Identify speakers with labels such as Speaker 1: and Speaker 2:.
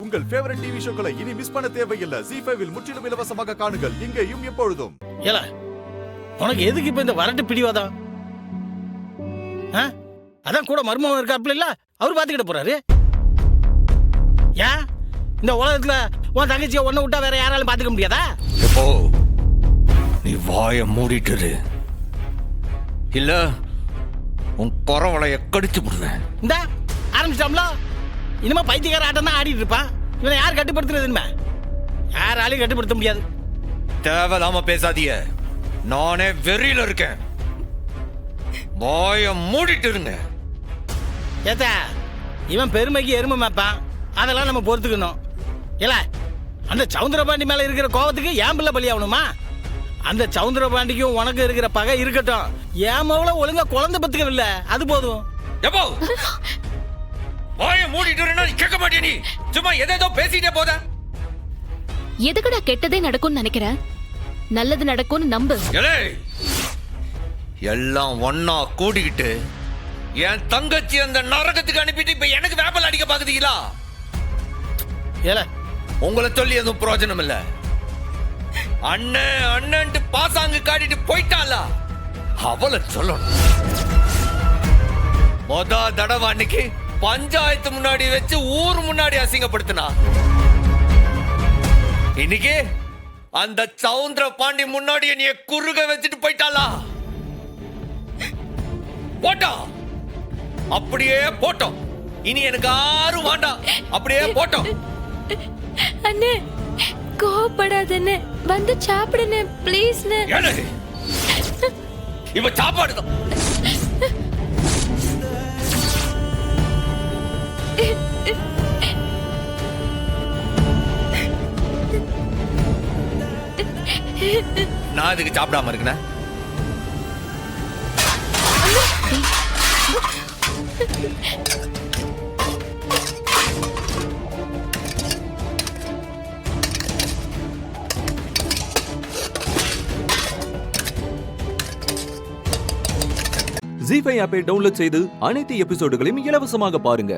Speaker 1: உங்கள் favourite TV ஷோக்களை இனி miss பண்ண தேவையில்லை. ZEE5 இல் முற்றிலும் இலவசமாக காணுங்கள். இங்கேயும் எப்பொழுதும்.
Speaker 2: ஏல உனக்கு எதுக்கு இப்ப இந்த வரட்டு பிடிவாதம்? அதான் கூட மர்மம் இருக்காப்ல இல்ல, அவரு பாத்துக்கிட்டு போறாரு. ஏன் இந்த உலகத்துல உன் தங்கச்சியை ஒண்ணு விட்டா வேற யாராலும் பாத்துக்க முடியாதா?
Speaker 3: எப்போ நீ வாய மூடிட்டு இல்ல உன் குறவளைய கடிச்சு விடுவேன்.
Speaker 2: இந்த ஆரம்பிச்சிட்டாம்ல, இனிமே பைத்தியக்கார ஆட்டம் தான் ஆடிட்டு இருப்பான். இவனை யார் கட்டுப்படுத்துறது? இனிமே யாராலையும் கட்டுப்படுத்த முடியாது.
Speaker 3: தேவையில்லாம பேசாதீங்க, நானே வெறியில இருக்கேன். வாய மூடிட்டு இருங்க.
Speaker 2: ஏத்தா இவன் பெருமைக்கு எருமை மேப்பான், அதெல்லாம் நம்ம பொறுத்துக்கணும். இல்ல அந்த சவுந்தரபாண்டி மேல இருக்கிற கோபத்துக்கு ஏன் பிள்ளை பலியாகணுமா? அந்த சவுந்தரபாண்டிக்கும் உனக்கு இருக்கிற பகை இருக்கட்டும், ஏன் மவள ஒழுங்கா குழந்தை பத்துக்கவில்ல, அது போதும்.
Speaker 3: எப்போ வாய மூடிட்டு இருந்தா கேட்க மாட்டே, நீ சும்மா எதேதோ பேசிட்டே போத.
Speaker 4: எதுக்குடா கெட்டதே நடக்கும்னு நினைக்கிறேன்? நல்லது நடக்கும்னு நம்பு.
Speaker 3: எல்லாம் ஒன்னா கூடிக்கிட்டு என் தங்கச்சி அந்த நரகத்துக்கு அனுப்பிட்டு இப்ப எனக்கு வேப்பல் அடிக்க பாக்குறீங்களா?
Speaker 2: ஏல
Speaker 3: உங்களை சொல்லி எதுவும் பிரயோஜனம் இல்ல. அண்ணன் அண்ணன்ட்டு பாசாங்கு காட்டிட்டு போயிட்டாளா, அவளை சொல்லணும். மொத தடவை அன்னைக்கு பஞ்சாயத்து முன்னாடி வச்சு ஊர் முன்னாடி அசிங்கப்படுத்தினா, இன்னைக்கு அந்த சவுந்தர பாண்டி முன்னாடி நீ குறுக வச்சுட்டு போயிட்டாளா? போட்டோம், அப்படியே போட்டோம். இனி எனக்கு யாரும் வேண்டாம், அப்படியே போட்டோம்.
Speaker 4: அண்ணே கோபப்படாதே, வந்து சாப்பிடுனே ப்ளீஸ்.
Speaker 3: இவ சாப்பாடுதான். நான் இதுக்கு சாப்பிடாம இருக்கேன்.
Speaker 5: ZEE5 ஆப்பை டவுன்லோட் செய்து அனைத்து எபிசோடுகளையும் இலவசமாக பாருங்க.